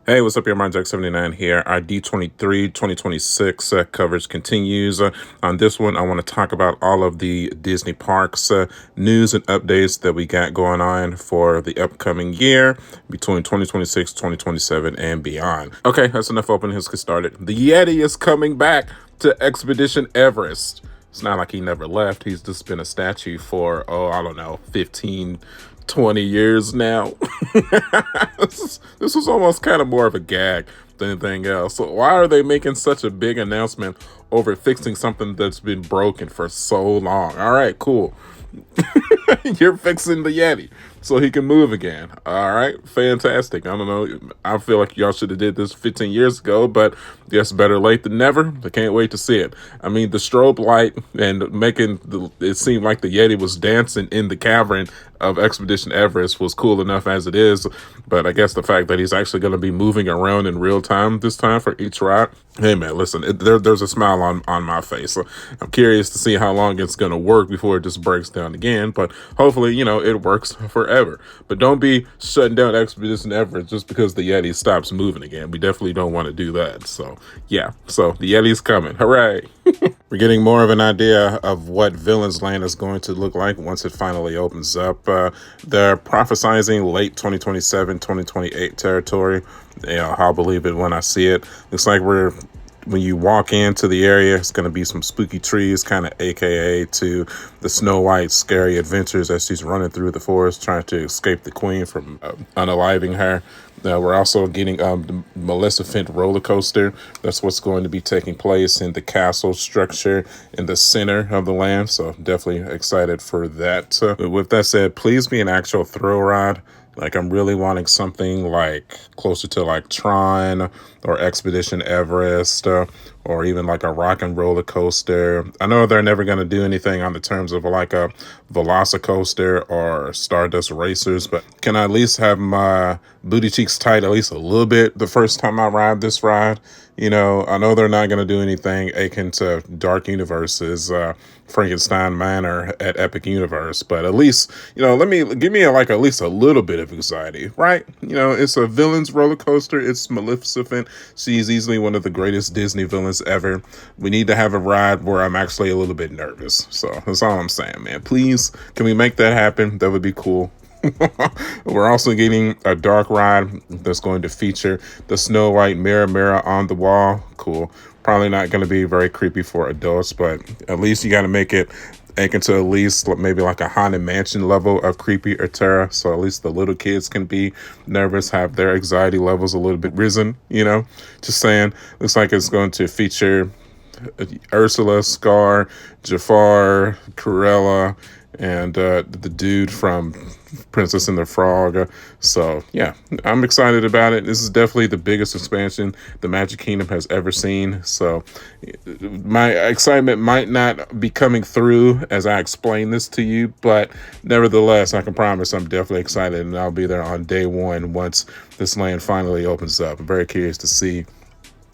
Hey, what's up, your Jack79 here. Our D23 2026 coverage continues. On this one, I want to talk about all of the Disney parks news and updates that we got going on for the upcoming year between 2026, 2027, and beyond. Okay, that's enough opening. Let's get started. The Yeti is coming back to Expedition Everest. It's not like he never left. He's just been a statue for, I don't know, 15, 20 years now. This was almost kind of more of a gag than anything else. So why are they making such a big announcement over fixing something that's been broken for so long? All right, cool. You're fixing the Yeti so he can move again. All right, fantastic. I don't know. I feel like y'all should have did this 15 years ago, but yes, better late than never. I can't wait to see it. I mean, the strobe light and making it seem like the Yeti was dancing in the cavern of Expedition Everest was cool enough as it is, but I guess the fact that he's actually going to be moving around in real time this time for each ride, hey man, listen, there's a smile on my face. So I'm curious to see how long it's going to work before it just breaks down again, but hopefully, it works forever. But don't be shutting down Expedition Everest just because the Yeti stops moving again. We definitely don't want to do that. So yeah, so the Yeti's coming. Hooray! We're getting more of an idea of what Villains Land is going to look like once it finally opens up. They're prophesizing late 2027, 2028 territory. I'll believe it when I see it. Looks like when you walk into the area, it's going to be some spooky trees, kind of AKA to the Snow White scary adventures as she's running through the forest trying to escape the queen from unaliving her. We're also getting the Maleficent roller coaster. That's what's going to be taking place in the castle structure in the center of the land. So definitely excited for that. With that said, please be an actual thrill ride. Like, I'm really wanting something like closer to like Tron or Expedition Everest or even like a rock and roller coaster. I know they're never going to do anything on the terms of like a Velocicoaster or Stardust Racers, but can I at least have my booty cheeks tight at least a little bit the first time I ride this ride? I know they're not going to do anything akin to Dark Universe's Frankenstein Manor at Epic Universe, but at least, give me like at least a little bit of anxiety, right? It's a villain's roller coaster. It's Maleficent. She's easily one of the greatest Disney villains ever. We need to have a ride where I'm actually a little bit nervous. So that's all I'm saying, man. Please, can we make that happen? That would be cool. We're also getting a dark ride that's going to feature the Snow White mirror on the wall. Cool. Probably not going to be very creepy for adults, but at least you got to make it akin to at least maybe like a Haunted Mansion level of creepy or terror. So at least the little kids can be nervous, have their anxiety levels a little bit risen, Just saying. Looks like it's going to feature Ursula, Scar, Jafar, Cruella, and the dude from Princess and the Frog. So yeah, I'm excited about it. This is definitely the biggest expansion the Magic Kingdom has ever seen. So my excitement might not be coming through as I explain this to you, but nevertheless, I can promise I'm definitely excited, and I'll be there on day one once this land finally opens up. I'm very curious to see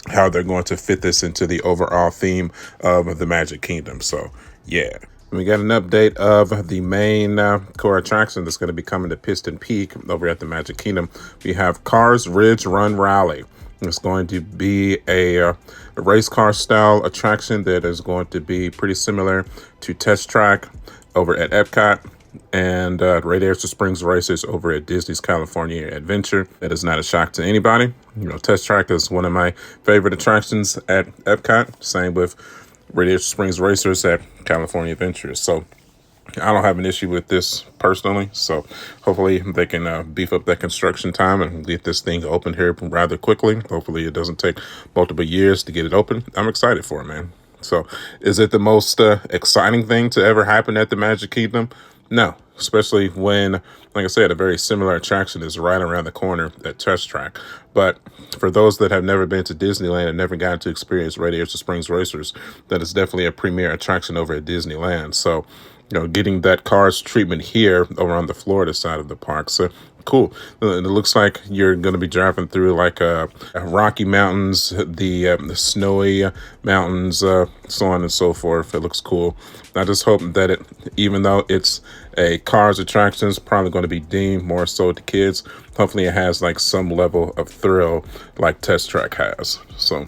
how they're going to fit this into the overall theme of the Magic Kingdom. So yeah. We got an update of the main core attraction that's going to be coming to Piston Peak over at the Magic Kingdom. We have Cars Ridge Run Rally. It's going to be a race car style attraction that is going to be pretty similar to Test Track over at Epcot and Radiator Springs Racers over at Disney's California Adventure. That is not a shock to anybody. Test Track is one of my favorite attractions at Epcot. Same with Radiator Springs Racers at California Adventures. So I don't have an issue with this personally. So hopefully they can beef up that construction time and get this thing open here rather quickly. Hopefully it doesn't take multiple years to get it open. I'm excited for it, man. So is it the most exciting thing to ever happen at the Magic Kingdom? No, especially when, like I said, a very similar attraction is right around the corner at Test Track. But for those that have never been to Disneyland and never gotten to experience Radiator Springs Racers, that is definitely a premier attraction over at Disneyland. So, getting that Cars treatment here over on the Florida side of the park. So Cool. It looks like you're going to be driving through like Rocky Mountains, the snowy mountains, so on and so forth. It looks cool. I just hope that it, even though it's a cars attraction, it's probably going to be deemed more so to kids. Hopefully it has like some level of thrill like Test Track has. So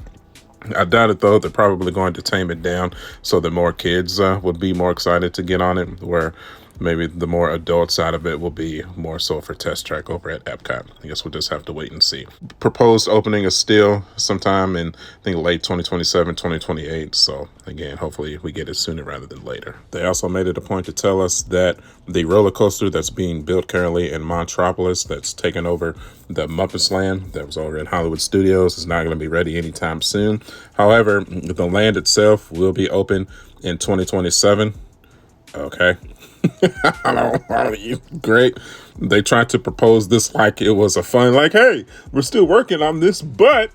I doubt it, though. They're probably going to tame it down so that more kids would be more excited to get on it, where maybe the more adult side of it will be more so for Test Track over at Epcot. I guess we'll just have to wait and see. Proposed opening is still sometime in, I think, late 2027, 2028. So again, hopefully we get it sooner rather than later. They also made it a point to tell us that the roller coaster that's being built currently in Montropolis, that's taken over the Muppets Land that was over in Hollywood Studios, is not going to be ready anytime soon. However, the land itself will be open in 2027. Okay. Great. They tried to propose this like it was a fun, like, hey, we're still working on this, but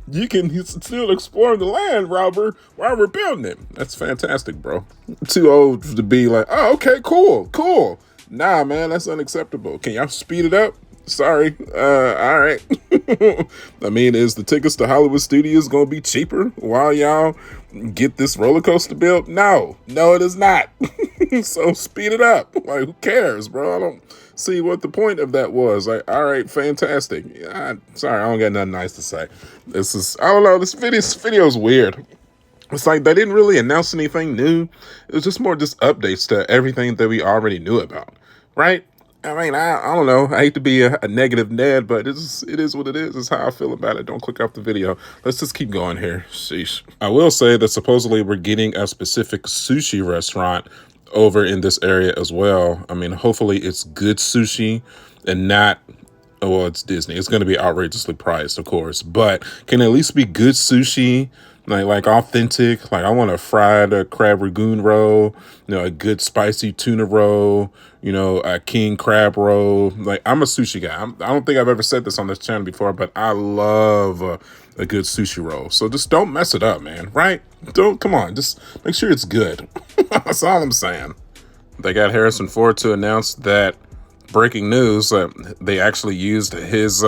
you can still explore the land while we're building it. That's fantastic, bro. Too old to be like, oh, okay, cool. Nah, man, that's unacceptable. Can y'all speed it up? Sorry. All right. I mean, is the tickets to Hollywood Studios going to be cheaper while y'all get this roller coaster built? No, it is not. So speed it up. Like, who cares, bro? I don't see what the point of that was. Like, all right, fantastic. Sorry, I don't got nothing nice to say. I don't know, this video is weird. It's like they didn't really announce anything new. It was just more just updates to everything that we already knew about, right? I mean, I don't know. I hate to be a negative Ned, but it is what it is. It's how I feel about it. Don't click off the video. Let's just keep going here. Sheesh. I will say that supposedly we're getting a specific sushi restaurant over in this area as well. I mean, hopefully it's good sushi and not, well, it's Disney. It's going to be outrageously priced, of course, but can at least be good sushi. Like authentic. Like I want a fried crab ragoon roll, a good spicy tuna roll, a king crab roll. Like I'm a sushi guy. I don't think I've ever said this on this channel before, but I love a good sushi roll. So just don't mess it up, man. Right? Come on. Just make sure it's good. That's all I'm saying. They got Harrison Ford to announce that, breaking news, they actually used his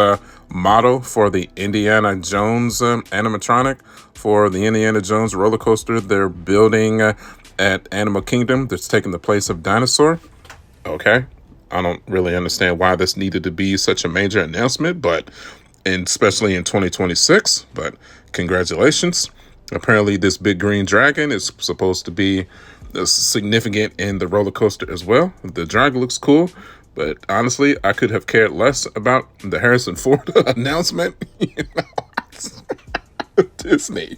model for the Indiana Jones animatronic for the Indiana Jones roller coaster they're building at Animal Kingdom that's taking the place of Dinosaur. Okay. I don't really understand why this needed to be such a major announcement, and especially in 2026, but congratulations. Apparently this big green dragon is supposed to be significant in the roller coaster as well. The dragon looks cool. But honestly, I could have cared less about the Harrison Ford announcement. Disney.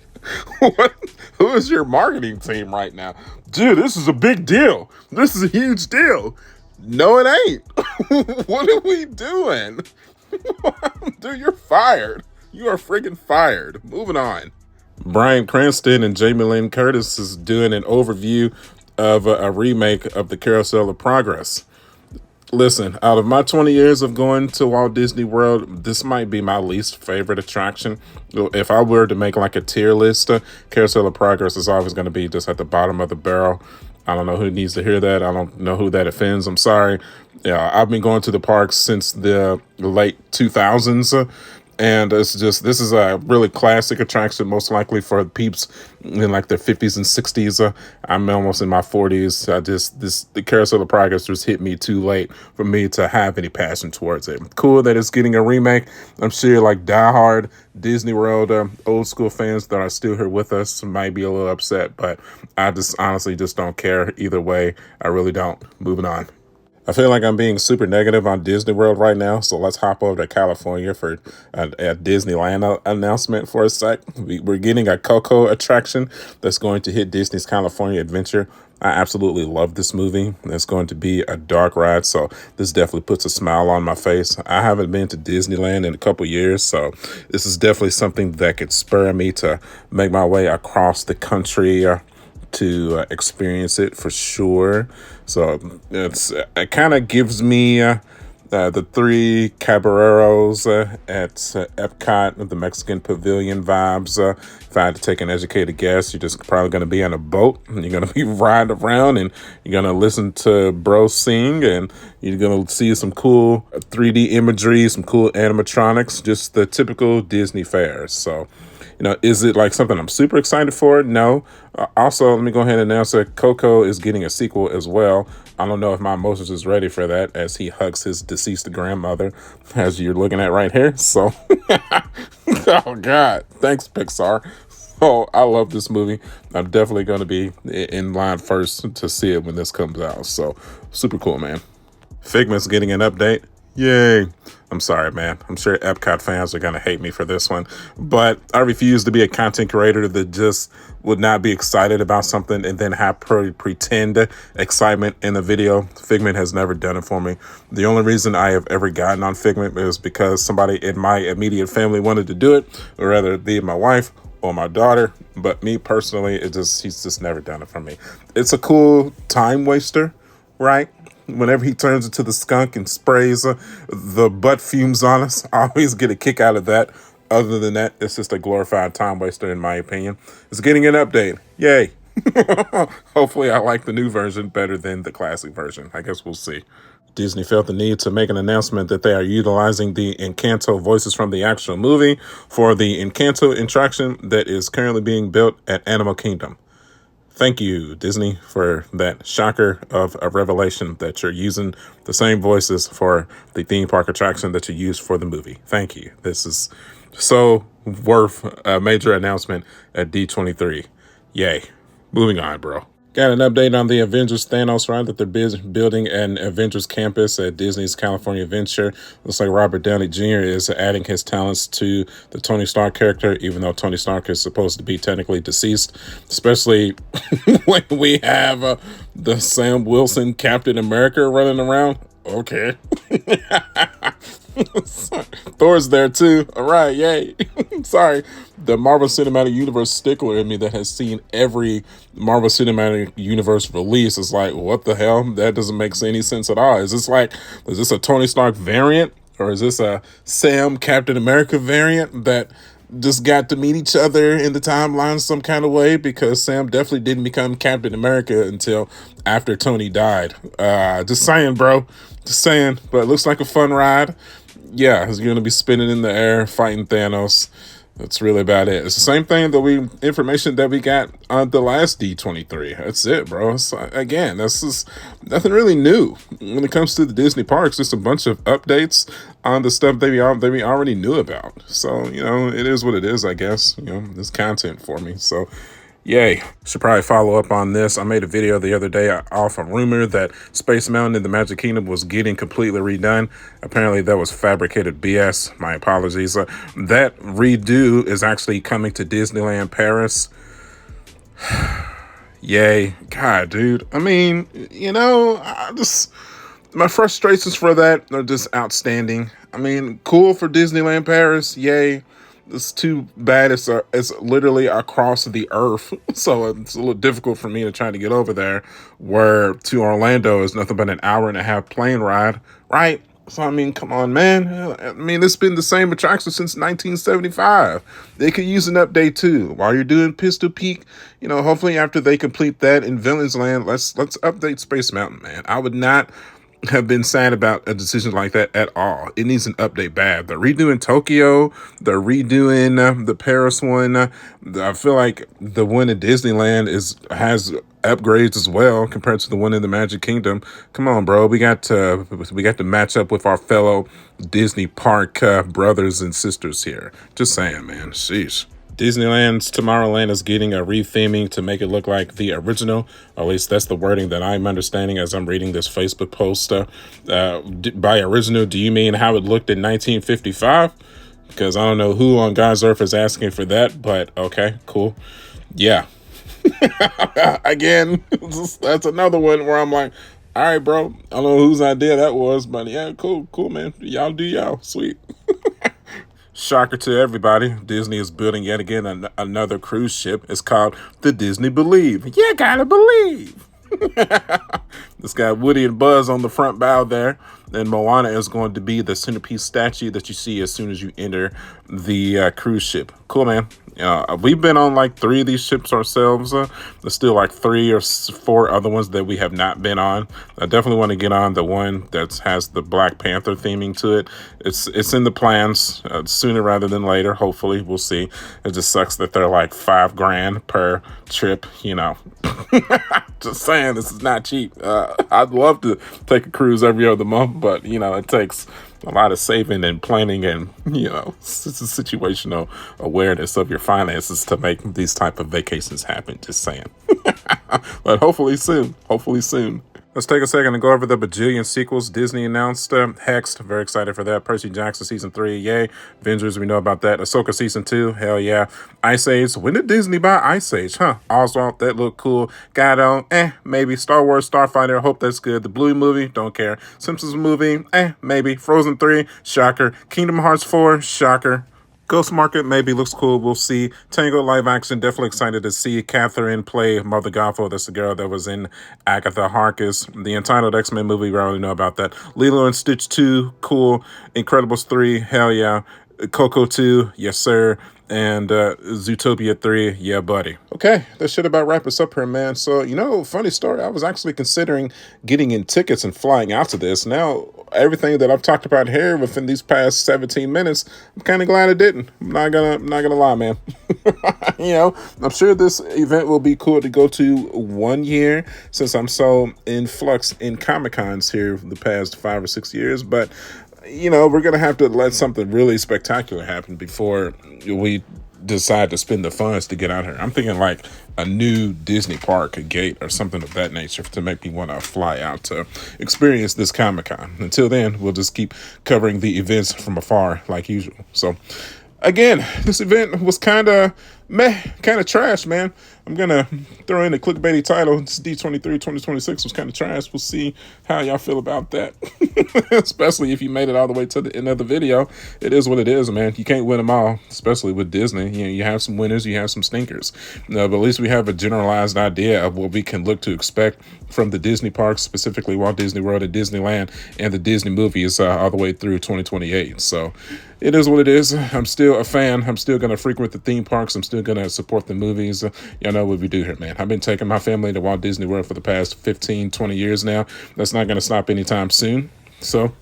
Who is your marketing team right now? Dude, this is a big deal. This is a huge deal. No, it ain't. What are we doing? Dude, you're fired. You are freaking fired. Moving on. Bryan Cranston and Jamie Lynn Curtis is doing an overview of a remake of the Carousel of Progress. Listen, out of my 20 years of going to Walt Disney World, this might be my least favorite attraction. If I were to make like a tier list, Carousel of Progress is always going to be just at the bottom of the barrel. I don't know who needs to hear that. I don't know who that offends. I'm sorry. Yeah, I've been going to the parks since the late 2000s. And this is a really classic attraction, most likely for peeps in like their 50s and 60s. I'm almost in my 40s. The Carousel of Progress just hit me too late for me to have any passion towards it. Cool that it's getting a remake. I'm sure like diehard Disney World old school fans that are still here with us might be a little upset, but I just honestly just don't care either way. I really don't. Moving on. I feel like I'm being super negative on Disney World right now, so let's hop over to California for a Disneyland announcement for a sec. We're getting a Coco attraction that's going to hit Disney's California Adventure. I absolutely love this movie. It's going to be a dark ride, so this definitely puts a smile on my face. I haven't been to Disneyland in a couple years, so this is definitely something that could spur me to make my way across the country to experience it for sure. So it kind of gives me The three caballeros at Epcot, the Mexican Pavilion vibes. If I had to take an educated guess, you're just probably going to be on a boat. And you're going to be riding around, and you're going to listen to bro sing, and you're going to see some cool 3D imagery, some cool animatronics, just the typical Disney fairs. So, is it like something I'm super excited for? No. Also, let me go ahead and announce that Coco is getting a sequel as well. I don't know if my Moses is ready for that as he hugs his deceased grandmother, as you're looking at right here. So, oh God, thanks Pixar. Oh, I love this movie. I'm definitely going to be in line first to see it when this comes out. So, super cool, man. Figment's getting an update. Yay. I'm sorry, man. I'm sure Epcot fans are going to hate me for this one, but I refuse to be a content creator that just would not be excited about something and then have pretend excitement in the video. Figment has never done it for me. The only reason I have ever gotten on Figment is because somebody in my immediate family wanted to do it, or rather it be my wife or my daughter. But me personally, he's just never done it for me. It's a cool time waster, right? Whenever he turns into the skunk and sprays the butt fumes on us, I always get a kick out of that. Other than that, it's just a glorified time waster, in my opinion. It's getting an update. Yay. Hopefully, I like the new version better than the classic version. I guess we'll see. Disney felt the need to make an announcement that they are utilizing the Encanto voices from the actual movie for the Encanto attraction that is currently being built at Animal Kingdom. Thank you, Disney, for that shocker of a revelation that you're using the same voices for the theme park attraction that you used for the movie. Thank you. This is so worth a major announcement at D23. Yay. Moving on, bro. Got an update on the Avengers Thanos ride that they're building an Avengers campus at Disney's California Adventure. Looks like Robert Downey Jr. is adding his talents to the Tony Stark character, even though Tony Stark is supposed to be technically deceased, especially when we have the Sam Wilson Captain America running around. Okay. Thor's there too. All right, yay. Sorry. The Marvel Cinematic Universe stickler in me that has seen every Marvel Cinematic Universe release is like, what the hell? That doesn't make any sense at all. Is this a Tony Stark variant? Or is this a Sam Captain America variant that just got to meet each other in the timeline some kind of way? Because Sam definitely didn't become Captain America until after Tony died. Just saying, bro. Just saying. But it looks like a fun ride. Yeah, he's going to be spinning in the air, fighting Thanos. That's really about it. It's the same thing information that we got on the last D23. That's it, bro. Again, that's just nothing really new when it comes to the Disney parks. Just a bunch of updates on the stuff that we already knew about. So, it is what it is, I guess. It's content for me. So, yay. Should probably follow up on this. I made a video the other day off a rumor that Space Mountain in the Magic Kingdom was getting completely redone. Apparently that was fabricated BS. My apologies. That redo is actually coming to Disneyland Paris. Yay. God, dude. I mean, my frustrations for that are just outstanding. I mean, cool for Disneyland Paris. Yay. It's too bad it's literally across the earth, so it's a little difficult for me to try to get over there, where to Orlando is nothing but an hour and a half plane ride, right? So, I mean, come on, man. I mean, it's been the same attraction since 1975. They could use an update, too. While you're doing Pistol Peak, hopefully after they complete that in Villains Land, let's update Space Mountain, man. I would not have been sad about a decision like that at all. It needs an update bad. They're redoing Tokyo. They're redoing the Paris one. I feel like the one at Disneyland has upgrades as well compared to the one in the Magic Kingdom. Come on, bro. We got to match up with our fellow Disney park brothers and sisters here. Just saying, man. Sheesh. Disneyland's Tomorrowland is getting a retheming to make it look like the original. Or at least that's the wording that I'm understanding as I'm reading this Facebook post. By original, do you mean how it looked in 1955? Because I don't know who on God's earth is asking for that, but okay, cool. Yeah. Again, that's another one where I'm like, all right, bro. I don't know whose idea that was, but yeah, cool, man. Y'all do y'all. Sweet. Shocker to everybody, Disney is building yet again another cruise ship. It's called the Disney Believe. You gotta believe. It's got Woody and Buzz on the front bow there. And Moana is going to be the centerpiece statue that you see as soon as you enter the cruise ship. Cool, man. We've been on like 3 of these ships ourselves. There's still like 3 or 4 other ones that we have not been on. I definitely want to get on the one that has the Black Panther theming to it. It's in the plans sooner rather than later. Hopefully, we'll see. It just sucks that they're like $5,000 per trip. Just saying, this is not cheap. I'd love to take a cruise every other month, but it takes a lot of saving and planning and it's a situational awareness of your finances to make these type of vacations happen. Just saying. But hopefully soon. Let's take a second and go over the bajillion sequels Disney announced. Hexed, very excited for that. Percy Jackson Season 3, yay. Avengers, we know about that. Ahsoka Season 2, hell yeah. Ice Age, when did Disney buy Ice Age? Oswald, that looked cool. Gato, maybe. Star Wars Starfighter, hope that's good. The Bluey movie, don't care. Simpsons movie, maybe. Frozen 3, shocker. Kingdom Hearts 4, shocker. Ghost Market maybe looks cool. We'll see. Tango live action. Definitely excited to see Catherine play Mother Gothel. That's the girl that was in Agatha Harkness. The Entitled X-Men movie, we already know about that. Lilo and Stitch 2, cool. Incredibles 3, hell yeah. Coco 2, yes sir. And Zootopia 3, yeah buddy. Okay, that should about wrap us up here, man. So, funny story, I was actually considering getting in tickets and flying out to this. Now, everything that I've talked about here within these past 17 minutes, I'm kind of glad I didn't. I'm not gonna lie, man. I'm sure this event will be cool to go to one year since I'm so in flux in Comic-Cons here the past 5 or 6 years, but we're going to have to let something really spectacular happen before we decide to spend the funds to get out here. I'm thinking like a new Disney park, a gate, or something of that nature to make me want to fly out to experience this Comic-Con. Until then, we'll just keep covering the events from afar like usual. So, again, this event was kind of trash, man. I'm going to throw in a clickbaity title. It's D23 2026 was kind of trash. We'll see how y'all feel about that. Especially if you made it all the way to the end of the video. It is what it is, man. You can't win them all, especially with Disney. You have some winners, you have some stinkers. But at least we have a generalized idea of what we can look to expect from the Disney parks, specifically Walt Disney World and Disneyland, and the Disney movies all the way through 2028. So it is what it is. I'm still a fan. I'm still going to frequent the theme parks. I'm still going to support the movies. Y'all know what we do here, man. I've been taking my family to Walt Disney World for the past 15, 20 years now. That's not going to stop anytime soon. So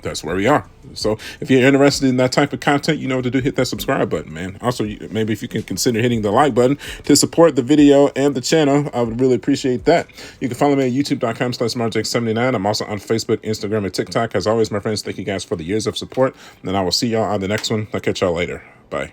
that's where we are. So if you're interested in that type of content, you know what to do. Hit that subscribe button, man. Also, maybe if you can consider hitting the like button to support the video and the channel, I would really appreciate that. You can follow me at youtube.com/marjake79. I'm also on Facebook, Instagram, and TikTok. As always, my friends, thank you guys for the years of support. And I will see y'all on the next one. I'll catch y'all later. Bye.